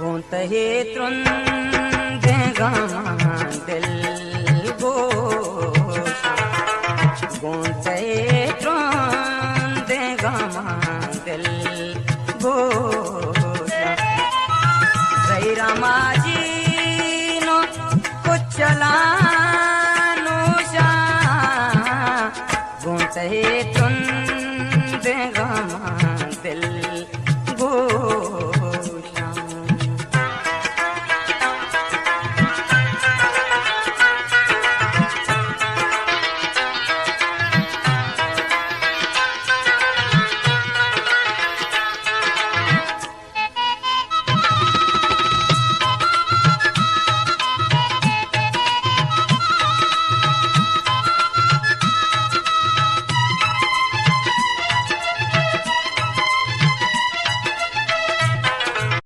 गोंत हे त्रुंदे gamma दिल गोश गोंत हे त्रुंदे gamma दिल गोश जय रामा जी नो कुचला गोंत हे